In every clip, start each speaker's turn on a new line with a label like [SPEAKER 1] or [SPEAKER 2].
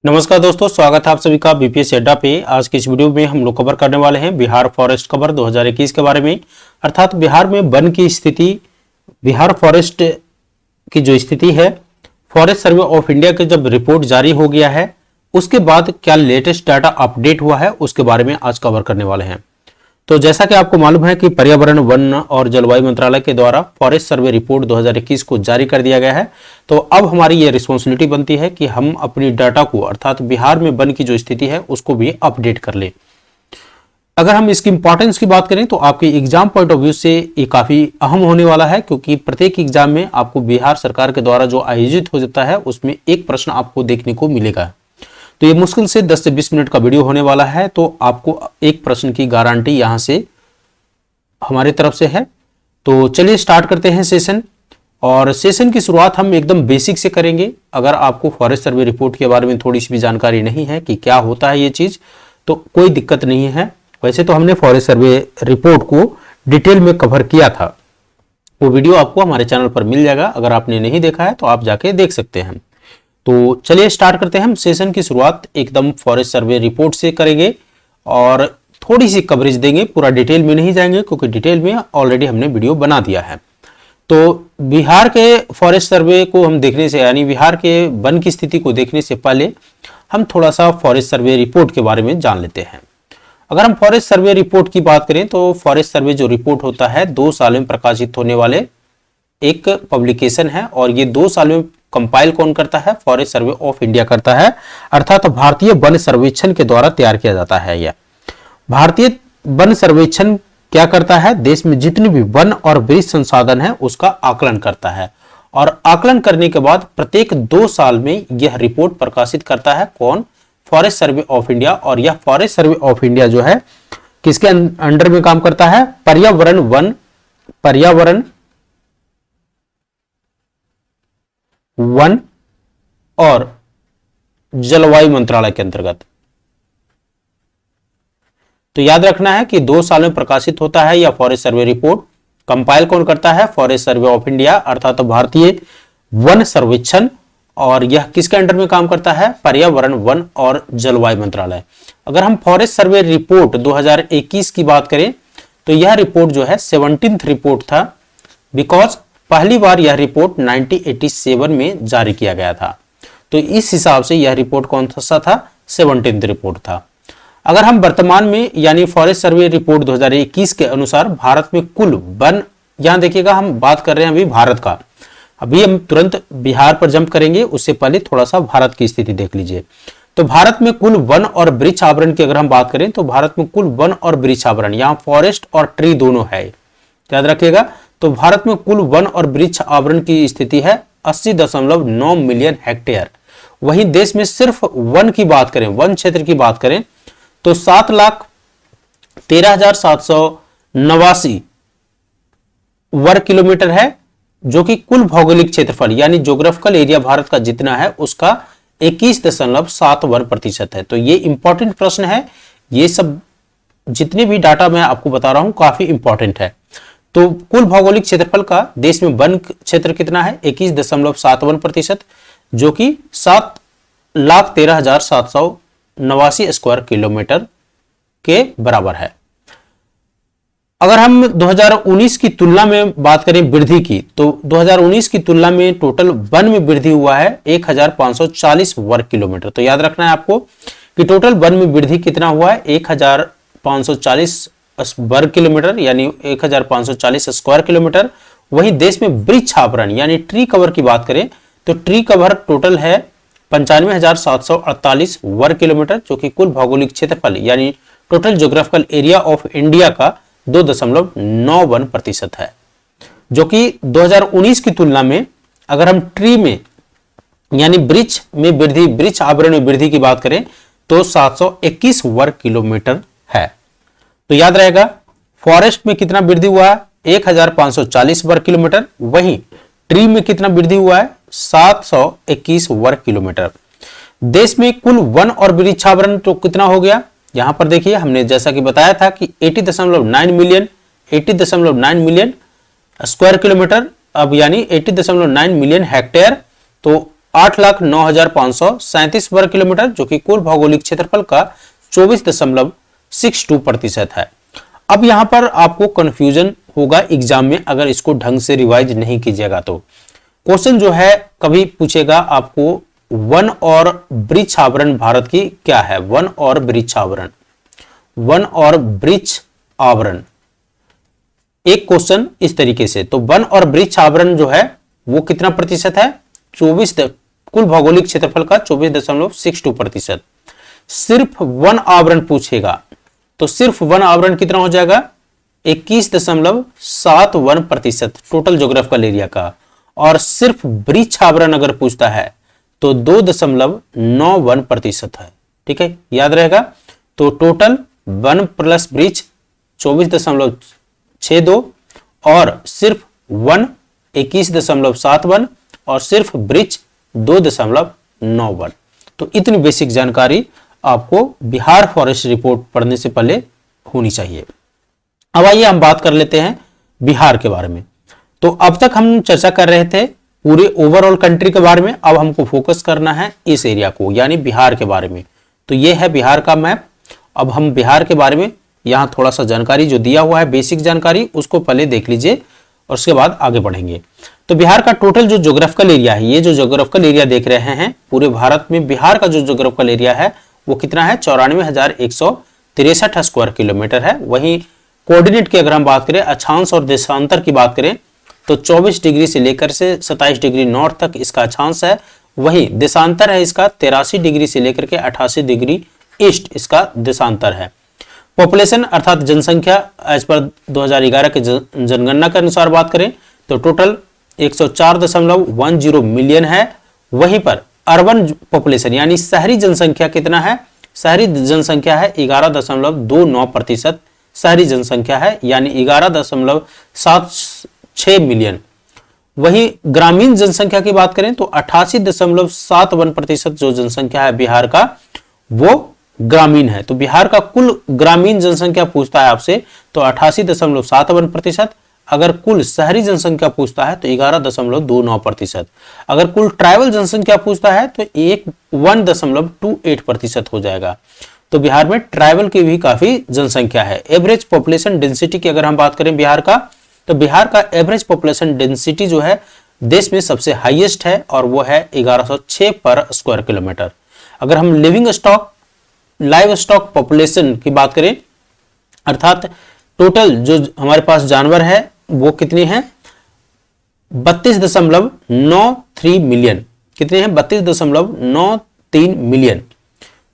[SPEAKER 1] नमस्कार दोस्तों, स्वागत है आप सभी का बीपीएससी अड्डा पे। आज की इस वीडियो में हम लोग कवर करने वाले हैं बिहार फॉरेस्ट कवर 2021 के बारे में। अर्थात बिहार में वन की स्थिति, बिहार फॉरेस्ट की जो स्थिति है, फॉरेस्ट सर्वे ऑफ इंडिया के जब रिपोर्ट जारी हो गया है उसके बाद क्या लेटेस्ट डाटा अपडेट हुआ है उसके बारे में आज कवर करने वाले हैं। तो जैसा कि आपको मालूम है कि पर्यावरण, वन और जलवायु मंत्रालय के द्वारा फॉरेस्ट सर्वे रिपोर्ट 2021 को जारी कर दिया गया है। तो अब हमारी ये रिस्पॉन्सिबिलिटी बनती है कि हम अपनी डाटा को, अर्थात बिहार में वन की जो स्थिति है उसको भी अपडेट कर ले। अगर हम इसकी इंपॉर्टेंस की बात करें तो आपके एग्जाम पॉइंट ऑफ व्यू से ये काफी अहम होने वाला है, क्योंकि प्रत्येक एग्जाम में आपको बिहार सरकार के द्वारा जो आयोजित हो जाता है उसमें एक प्रश्न आपको देखने को मिलेगा। तो ये मुश्किल से 10 से 20 मिनट का वीडियो होने वाला है, तो आपको एक प्रश्न की गारंटी यहां से हमारी तरफ से है। तो चलिए स्टार्ट करते हैं सेशन। और सेशन की शुरुआत हम एकदम बेसिक से करेंगे। अगर आपको फॉरेस्ट सर्वे रिपोर्ट के बारे में थोड़ी सी भी जानकारी नहीं है कि क्या होता है ये चीज, तो कोई दिक्कत नहीं है। वैसे तो हमने फॉरेस्ट सर्वे रिपोर्ट को डिटेल में कवर किया था, वो वीडियो आपको हमारे चैनल पर मिल जाएगा। अगर आपने नहीं देखा है तो आप जाके देख सकते हैं। तो चलिए स्टार्ट करते हैं। हम सेशन की शुरुआत एकदम फॉरेस्ट सर्वे रिपोर्ट से करेंगे और थोड़ी सी कवरेज देंगे, पूरा डिटेल में नहीं जाएंगे क्योंकि डिटेल में ऑलरेडी हमने वीडियो बना दिया है। तो बिहार के फॉरेस्ट सर्वे को हम देखने से, यानी बिहार के वन की स्थिति को देखने से पहले हम थोड़ा सा फॉरेस्ट सर्वे रिपोर्ट के बारे में जान लेते हैं। अगर हम फॉरेस्ट सर्वे रिपोर्ट की बात करें तो फॉरेस्ट सर्वे जो रिपोर्ट होता है 2 साल में प्रकाशित होने वाले एक पब्लिकेशन है। और ये 2 साल में कंपाइल कौन करता है? फॉरेस्ट सर्वे ऑफ इंडिया करता है, अर्थात भारतीय वन सर्वेक्षण के द्वारा तैयार किया जाता है। यह भारतीय वन सर्वेक्षण क्या करता है? देश में जितने भी वन और वृक्ष संसाधन है उसका आकलन करता है, और आकलन करने के बाद प्रत्येक 2 साल में यह रिपोर्ट प्रकाशित करता है। कौन? Forest survey of India. और यह फॉरेस्ट सर्वे ऑफ इंडिया जो है किसके अंडर में काम करता है? पर्यावरण, वन और जलवायु मंत्रालय के अंतर्गत। तो याद रखना है कि 2 साल में प्रकाशित होता है यह फॉरेस्ट सर्वे रिपोर्ट। कंपाइल कौन करता है? फॉरेस्ट सर्वे ऑफ इंडिया, अर्थात भारतीय वन सर्वेक्षण। और यह किसके अंडर में काम करता है? पर्यावरण, वन और जलवायु मंत्रालय। अगर हम फॉरेस्ट सर्वे रिपोर्ट 2021 की बात करें तो यह रिपोर्ट जो है 17th रिपोर्ट था, बिकॉज पहली बार यह रिपोर्ट 1987 में जारी किया गया था। तो इस हिसाब से यह रिपोर्ट कौन सा था? 17th रिपोर्ट था। अगर हम वर्तमान में, यानी फॉरेस्ट सर्वे रिपोर्ट 2021 के अनुसार भारत में कुल वन, यहां देखिएगा हम बात कर रहे हैं अभी भारत का, अभी हम तुरंत बिहार पर जंप करेंगे, उससे पहले थोड़ा सा भारत की स्थिति देख लीजिए। तो भारत में कुल वन और वृक्ष आवरण की अगर हम बात करें तो भारत में कुल वन और वृक्ष आवरण, यहां फॉरेस्ट और ट्री दोनों है, याद रखिएगा। तो भारत में कुल वन और वृक्ष आवरण की स्थिति है 80.9 मिलियन हेक्टेयर। वहीं देश में सिर्फ वन की बात करें, वन क्षेत्र की बात करें तो 7,13,789 वर्ग किलोमीटर है, जो कि कुल भौगोलिक क्षेत्रफल यानी ज्योग्राफिकल एरिया भारत का जितना है उसका 21.7% है। तो ये इंपॉर्टेंट प्रश्न है। ये सब जितने भी डाटा मैं आपको बता रहा हूं काफी इंपॉर्टेंट है। तो कुल भौगोलिक क्षेत्रफल का देश में वन क्षेत्र कितना है? 21.71%, जो कि 7,13,789 स्क्वायर किलोमीटर के बराबर है। अगर हम 2019 की तुलना में बात करें वृद्धि की, तो 2019 की तुलना में टोटल वन में वृद्धि हुआ है 1,540 वर्ग किलोमीटर। तो याद रखना है आपको कि टोटल वन में वृद्धि कितना हुआ है? 1,540 वर्ग किलोमीटर, यानी 1,540 स्क्वायर किलोमीटर। वहीं देश में वृक्ष आवरण यानी ट्री कवर की बात करें तो ट्री कवर टोटल है 95,748 वर्ग किलोमीटर, जो कि कुल भौगोलिक क्षेत्रफल यानी total geographical area of India का 2.91% है, जो कि 2019 की तुलना में अगर हम ट्री में यानी वृक्ष में वृद्धि, वृक्ष आवरण में वृद्धि की बात करें तो 721 वर्ग किलोमीटर है। तो याद रहेगा फॉरेस्ट में कितना वृद्धि हुआ है? 1,540 वर्ग किलोमीटर। वहीं ट्री में कितना वृद्धि हुआ है? 721 वर्ग किलोमीटर। देश में कुल वन और वृक्षावरण तो कितना हो गया? यहां पर देखिए हमने जैसा कि बताया था कि 80.9 मिलियन स्क्वायर किलोमीटर, अब यानी 80.9 मिलियन हेक्टेयर। तो 8,09,537 वर्ग किलोमीटर, जो कि कुल भौगोलिक क्षेत्रफल का 24.62% है। अब यहां पर आपको कंफ्यूजन होगा एग्जाम में अगर इसको ढंग से रिवाइज नहीं कीजिएगा तो। क्वेश्चन जो है कभी पूछेगा आपको वन और वृक्ष आवरण भारत की क्या है, वन और वृक्ष आवरण, वन और वृक्ष आवरण, एक क्वेश्चन इस तरीके से। तो वन और वृक्ष आवरण जो है वो कितना प्रतिशत है, 24, कुल भौगोलिक क्षेत्रफल का 24.62%। सिर्फ वन आवरण पूछेगा तो सिर्फ वन आवरण कितना हो जाएगा, 21.71% टोटल ज्योग्राफिकल एरिया का। और सिर्फ वृक्ष आवरण अगर पूछता है तो 2.91% है। ठीक है, याद रहेगा। तो टोटल वन प्लस वृक्ष 24.62 और सिर्फ वन 21.71 और सिर्फ वृक्ष 2.91। तो इतनी बेसिक जानकारी आपको बिहार फॉरेस्ट रिपोर्ट पढ़ने से पहले होनी चाहिए। अब आइए हम बात कर लेते हैं बिहार के बारे में। तो अब तक हम चर्चा कर रहे थे पूरे ओवरऑल कंट्री के बारे में, अब हमको फोकस करना है इस एरिया को यानी बिहार के बारे में। तो ये है बिहार का मैप। अब हम बिहार के बारे में यहां थोड़ा सा जानकारी जो दिया हुआ है बेसिक जानकारी उसको पहले देख लीजिए और उसके बाद आगे बढ़ेंगे। तो बिहार का टोटल जो ज्योग्राफिकल एरिया है, ये जो ज्योग्राफिकल एरिया देख रहे हैं पूरे भारत में बिहार का जो ज्योग्राफिकल एरिया है वो कितना है, 94,163 स्क्वायर किलोमीटर है। वहीं कोऑर्डिनेट की अगर हम बात करें, अक्षांश और देशांतर की बात करें तो 24 डिग्री से लेकर से 27 डिग्री नॉर्थ तक इसका अक्षांश है। वहीं देशांतर है इसका 83 डिग्री से लेकर के 88 डिग्री ईस्ट इसका देशांतर है। पॉपुलेशन अर्थात जनसंख्या एज पर 2011 के जनगणना के अनुसार बात करें तो टोटल 104.10 मिलियन है। वहीं पर अर्बन पॉपुलेशन यानी शहरी जनसंख्या कितना है, शहरी जनसंख्या है 11.29%, शहरी जनसंख्या है यानी 11.76 मिलियन। वहीं ग्रामीण जनसंख्या की बात करें तो 88.71% जो जनसंख्या है बिहार का वो ग्रामीण है। तो बिहार का कुल ग्रामीण जनसंख्या पूछता है आपसे तो 88.71%। अगर कुल शहरी जनसंख्या पूछता है तो 11.29%। अगर कुल ट्राइबल जनसंख्या पूछता है तो 1.28% हो जाएगा। तो बिहार में ट्राइबल की भी काफी जनसंख्या है। एवरेज पॉपुलेशन डेंसिटी की अगर हम बात करें बिहार का तो बिहार का एवरेज पॉपुलेशन डेंसिटी जो है देश में सबसे हाईएस्ट है और वो है 1106 पर स्क्वायर किलोमीटर। अगर हम living stock live stock population की बात करें अर्थात टोटल जो हमारे पास जानवर है वो कितने हैं, 32.93 मिलियन। कितने हैं, 32.93 मिलियन।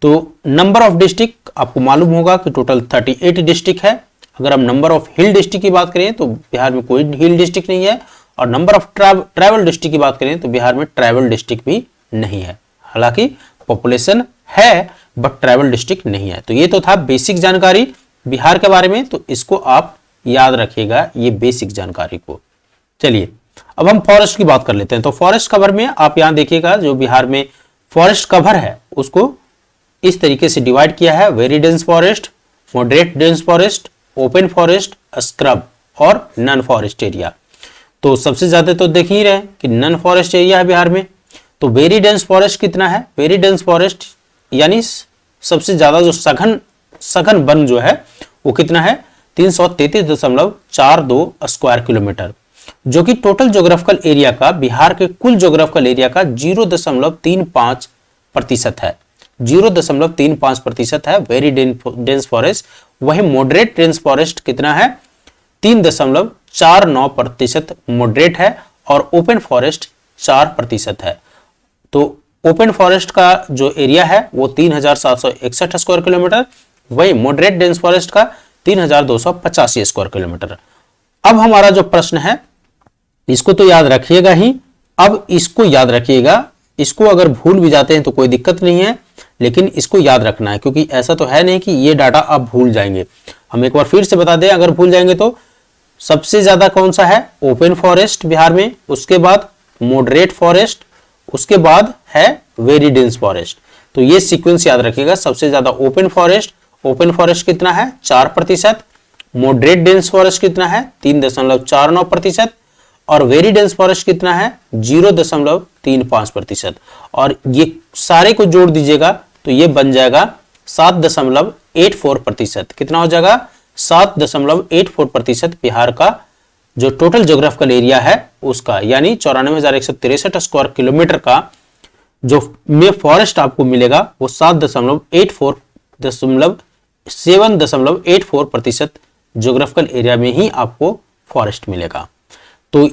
[SPEAKER 1] तो नंबर ऑफ डिस्ट्रिक्ट आपको मालूम होगा कि टोटल 38 डिस्ट्रिक्ट है। अगर हम नंबर ऑफ हिल डिस्ट्रिक्ट की बात करें तो बिहार में कोई हिल डिस्ट्रिक्ट नहीं है। और नंबर ऑफ ट्राइबल डिस्ट्रिक्ट की बात करें तो बिहार में ट्राइबल डिस्ट्रिक्ट भी नहीं है। हालांकि पॉपुलेशन है बट ट्राइबल डिस्ट्रिक्ट नहीं है। तो ये तो था बेसिक जानकारी बिहार के बारे में, तो इसको आप याद रखिएगा ये बेसिक जानकारी को। चलिए अब हम फॉरेस्ट की बात कर लेते हैं। तो फॉरेस्ट कवर में आप यहां देखिएगा जो बिहार में फॉरेस्ट कवर है उसको इस तरीके से डिवाइड किया है, very dense forest, moderate dense forest, open forest, scrub और नन फॉरेस्ट एरिया। तो सबसे ज्यादा तो देख ही रहे कि नन फॉरेस्ट एरिया है बिहार में। तो वेरी डेंस फॉरेस्ट कितना है, वेरी डेंस फॉरेस्ट यानी सबसे ज्यादा जो सघन वन जो है वो कितना है, 333.42 स्क्वायर किलोमीटर, जो कि टोटल ज्योग्राफिकल एरिया का बिहार के कुल ज्योग्राफिकल एरिया का 0.35% है। 0.35% है वेरी डेंस फॉरेस्ट। वही मॉडरेट डेंस फॉरेस्ट कितना है, 3.49% मॉडरेट है और ओपन फॉरेस्ट 4% है। तो ओपन फॉरेस्ट का जो एरिया है वो 3,761 स्क्वायर किलोमीटर, वही मॉडरेट डेंस फॉरेस्ट का 3,285 स्क्वायर किलोमीटर। अब हमारा जो प्रश्न है इसको तो याद रखिएगा ही। अब इसको याद रखिएगा, इसको अगर भूल भी जाते हैं तो कोई दिक्कत नहीं है, लेकिन इसको याद रखना है क्योंकि ऐसा तो है नहीं कि ये डाटा आप भूल जाएंगे। हम एक बार फिर से बता दें, अगर भूल जाएंगे तो सबसे ज्यादा कौन सा है, ओपन फॉरेस्ट बिहार में, उसके बाद मॉडरेट फॉरेस्ट, उसके बाद है वेरी डेंस फॉरेस्ट। तो ये सीक्वेंस याद रखिएगा। सबसे ज्यादा ओपन फॉरेस्ट कितना है, 4%, मॉडरेट डेंस फॉरेस्ट कितना है, 3.49%, और वेरी डेंस फॉरेस्ट कितना है, 0.35%। और ये सारे को जोड़ दीजिएगा तो ये बन जाएगा 7.84%। कितना हो जाएगा? 7.84% बिहार का जो टोटल ज्योग्राफिकल एरिया है उसका, यानी 94,163 स्क्वायर किलोमीटर का जो में फॉरेस्ट आपको मिलेगा वो 7.84% ज्योग्राफिकल एरिया में ही आपको फॉरेस्ट मिलेगा। तो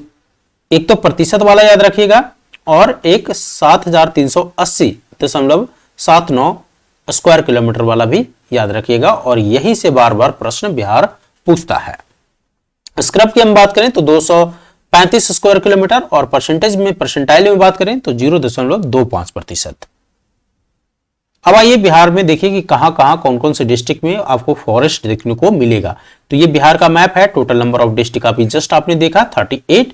[SPEAKER 1] एक तो प्रतिशत वाला याद रखिएगा और एक 7,380.79 स्क्वायर किलोमीटर वाला भी याद रखिएगा, और यहीं से बार बार प्रश्न बिहार पूछता है। स्क्रब की हम बात करें तो 235 स्क्वायर किलोमीटर, और परसेंटेज में परसेंटाइल में बात करें तो 0.25%। अब आइए बिहार में देखिए कि कहां कहां कौन कौन से डिस्ट्रिक्ट में आपको फॉरेस्ट देखने को मिलेगा। तो ये बिहार का मैप है। टोटल नंबर ऑफ डिस्ट्रिक्ट अभी जस्ट आपने देखा 38।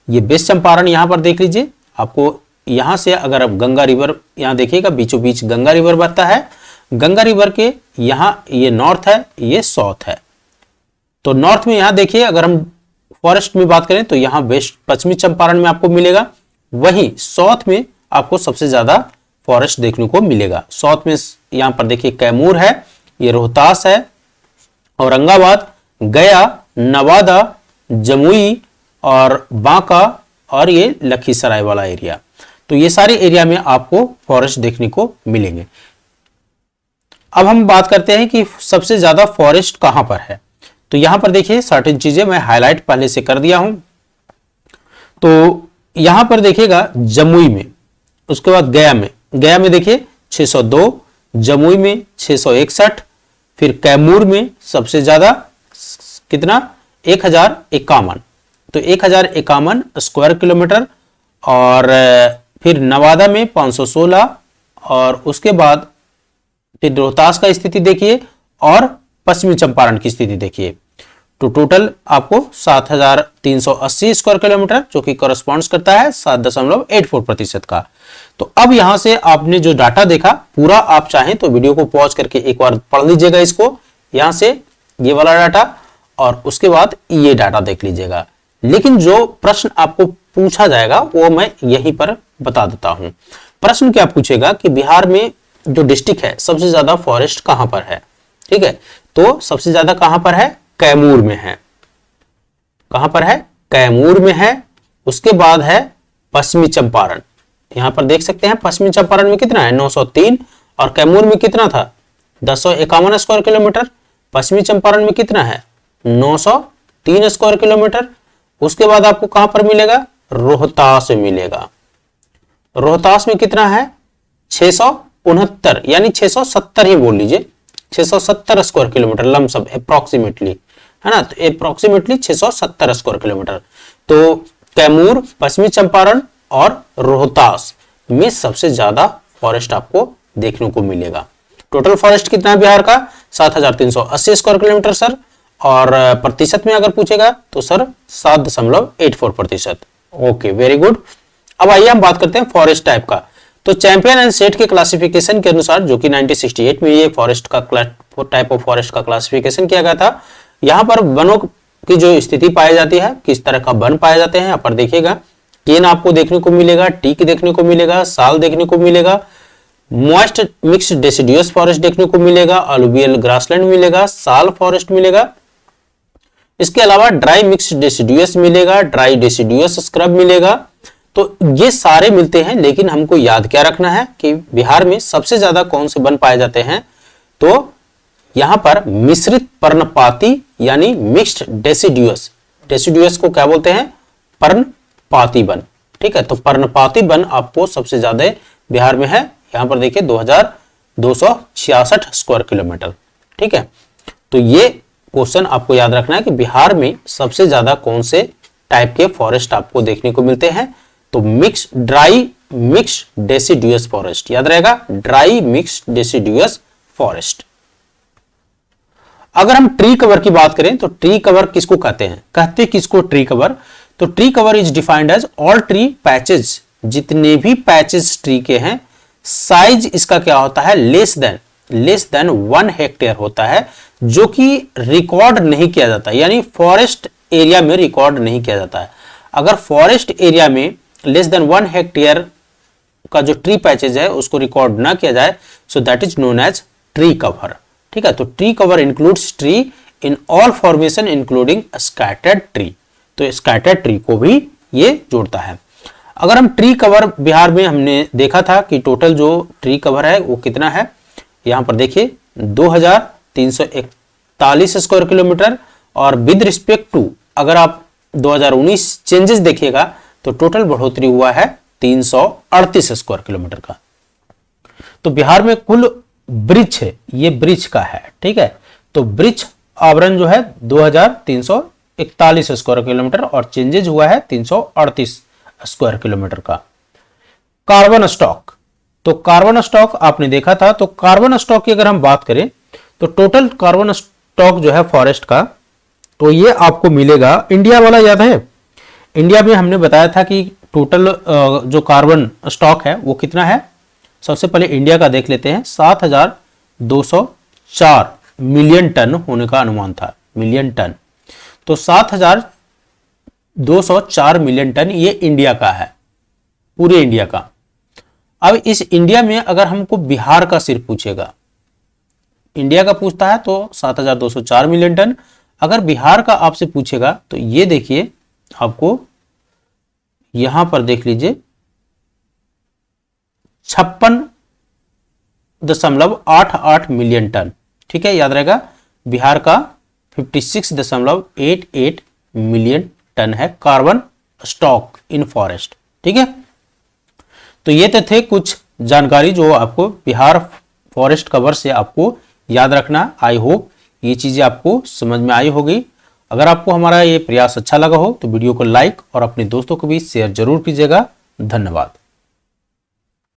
[SPEAKER 1] ये वेस्ट चंपारण यहां पर देख लीजिए, आपको यहां से अगर आप गंगा रिवर यहां देखिएगा, बीचों बीच गंगा रिवर बहता है। गंगा रिवर के यहां ये नॉर्थ है, ये साउथ है। तो नॉर्थ में यहां देखिए, अगर हम फॉरेस्ट में बात करें तो यहां वेस्ट पश्चिमी चंपारण में आपको मिलेगा, वहीं साउथ में आपको सबसे ज्यादा फॉरेस्ट देखने को मिलेगा। साउथ में यहां पर देखिए कैमूर है, ये रोहतास है, औरंगाबाद, गया, नवादा, जमुई और बांका और ये लखीसराय वाला एरिया। तो ये सारे एरिया में आपको फॉरेस्ट देखने को मिलेंगे। अब हम बात करते हैं कि सबसे ज्यादा फॉरेस्ट कहां पर है। तो यहां पर देखिए सर्टेन चीजें मैं हाईलाइट पहले से कर दिया हूं। तो यहां पर देखिएगा जमुई में, उसके बाद गया में देखिए 602, जमुई में 661, फिर कैमूर में सबसे ज्यादा कितना 1051, तो 1051 स्क्वायर किलोमीटर, और फिर नवादा में 516, और उसके बाद फिर रोहतास का स्थिति देखिए और पश्चिमी चंपारण की स्थिति देखिए। तो टोटल आपको 7,380 स्क्वायर किलोमीटर, जो कि करस्पॉन्ड्स करता है 7.84% का। तो अब यहां से आपने जो डाटा देखा पूरा, आप चाहें तो वीडियो को पॉज करके एक बार पढ़ लीजिएगा इसको, यहां से ये वाला डाटा और उसके बाद ये डाटा देख लीजिएगा। लेकिन जो प्रश्न आपको पूछा जाएगा वो मैं यहीं पर बता देता हूं। प्रश्न क्या पूछेगा कि बिहार में जो डिस्ट्रिक्ट है सबसे ज्यादा फॉरेस्ट कहां पर है। ठीक है, तो सबसे ज्यादा कहां पर है? कैमूर में है। कहां पर है? कैमूर में है। उसके बाद है पश्चिमी चंपारण, यहां पर देख सकते हैं पश्चिमी चंपारण में कितना है 903, और कैमूर में कितना था 1051 स्क्वायर किलोमीटर। पश्चिमी चंपारण में कितना है 903 स्क्वायर किलोमीटर। उसके बाद आपको कहां पर मिलेगा? रोहतास में मिलेगा। रोहतास में कितना है 669, यानी 670 ही बोल लीजिए, 670 स्क्वायर किलोमीटर लमसम अप्रोक्सीमेटली, है ना। तो अप्रोक्सीमेटली 670 स्क्वायर किलोमीटर। तो कैमूर, पश्चिमी चंपारण और रोहतास में सबसे ज्यादा फॉरेस्ट आपको देखने को मिलेगा। टोटल फॉरेस्ट कितना है बिहार का? 7,380 स्क्वायर किलोमीटर सर, और प्रतिशत में अगर पूछेगा तो सर 7.84%। Okay, very good. अब आइए हम बात करते हैं फॉरेस्ट टाइप का। तो चैंपियन एंड सेट के क्लासिफिकेशन के अनुसार, जो कि 1968 में ये फॉरेस्ट का टाइप ऑफ फॉरेस्ट का क्लासिफिकेशन किया गया था, यहां पर वनों की जो स्थिति पाई जाती है, किस तरह का वन पाए जाते हैं, यहाँ पर देखिएगा केन आपको देखने को मिलेगा, टीक देखने को मिलेगा, साल देखने को मिलेगा, मॉइस्ट मिक्स्ड डेसिडियस फॉरेस्ट देखने को मिलेगा, अलुवियल ग्रासलैंड मिलेगा, साल फॉरेस्ट मिलेगा। इसके अलावा ड्राई मिक्स्ड डेसिडियस मिलेगा, ड्राई डेसिडियस स्क्रब मिलेगा। तो ये सारे मिलते हैं, लेकिन हमको याद क्या रखना है कि बिहार में सबसे ज्यादा कौन से वन पाए जाते हैं। तो यहां पर मिश्रित पर्णपाती यानी मिक्स्ड डेसिडियस, डेसिडियस को क्या बोलते हैं? पर्णपाती वन। ठीक है, तो पर्णपाती वन आपको सबसे ज्यादा बिहार में है। यहां पर देखिए 2266 स्क्वायर किलोमीटर। ठीक है, तो ये क्वेश्चन आपको याद रखना है कि बिहार में सबसे ज्यादा कौन से टाइप के फॉरेस्ट आपको देखने को मिलते हैं। तो ड्राई मिक्स्ड डेसिडियस फॉरेस्ट याद रहेगा, ड्राई मिक्स्ड डेसिडियस फॉरेस्ट। अगर हम ट्री कवर की बात करें तो ट्री कवर किसको कहते हैं? कहते किसको ट्री कवर? तो tree cover is defined as all tree patches, जितने भी पैचेज ट्री के हैं, साइज इसका क्या होता है? लेस देन 1 हेक्टेयर होता है, जो कि रिकॉर्ड नहीं किया जाता, यानी फॉरेस्ट एरिया में रिकॉर्ड नहीं किया जाता है। अगर फॉरेस्ट एरिया में लेस देन 1 हेक्टेयर का जो ट्री पैचेज है उसको रिकॉर्ड ना किया जाए, so that is known as tree cover. ठीक है, तो tree cover includes tree in all formation including scattered tree, तो स्कैटर्ड ट्री को भी ये जोड़ता है। अगर हम ट्री कवर बिहार में हमने देखा था कि टोटल जो ट्री कवर है वो कितना है, यहां पर देखिए 2341 स्क्वायर किलोमीटर, और विद रिस्पेक्ट टू अगर आप 2019 चेंजेस देखिएगा तो टोटल बढ़ोतरी हुआ है 338 स्क्वायर किलोमीटर का। तो बिहार में कुल ब्रिज है, ये ब्रिज का है। ठीक है, तो ब्रिज आवरण जो है 2341 स्क्वायर किलोमीटर और चेंजेज हुआ है 338 स्क्वायर किलोमीटर का। कार्बन स्टॉक, तो कार्बन स्टॉक आपने देखा था, तो कार्बन स्टॉक की अगर हम बात करें तो टोटल कार्बन स्टॉक जो है फॉरेस्ट का, तो ये आपको मिलेगा, इंडिया वाला याद है, इंडिया में हमने बताया था कि टोटल जो कार्बन स्टॉक है वो कितना है। सबसे पहले इंडिया का देख लेते हैं, 7204 मिलियन टन होने का अनुमान था, मिलियन टन, तो 7204 मिलियन टन ये इंडिया का है, पूरे इंडिया का। अब इस इंडिया में अगर हमको बिहार का सिर्फ पूछेगा, इंडिया का पूछता है तो 7204 मिलियन टन, अगर बिहार का आपसे पूछेगा तो ये देखिए आपको यहां पर देख लीजिए 56.88 मिलियन टन। ठीक है, याद रहेगा, बिहार का 56.88 मिलियन टन है कार्बन स्टॉक इन फॉरेस्ट। ठीक है, तो ये तो थे कुछ जानकारी जो आपको बिहार फॉरेस्ट कवर से आपको याद रखना। आई होप ये चीजें आपको समझ में आई होगी। अगर आपको हमारा ये प्रयास अच्छा लगा हो तो वीडियो को लाइक और अपने दोस्तों को भी शेयर जरूर कीजिएगा। धन्यवाद।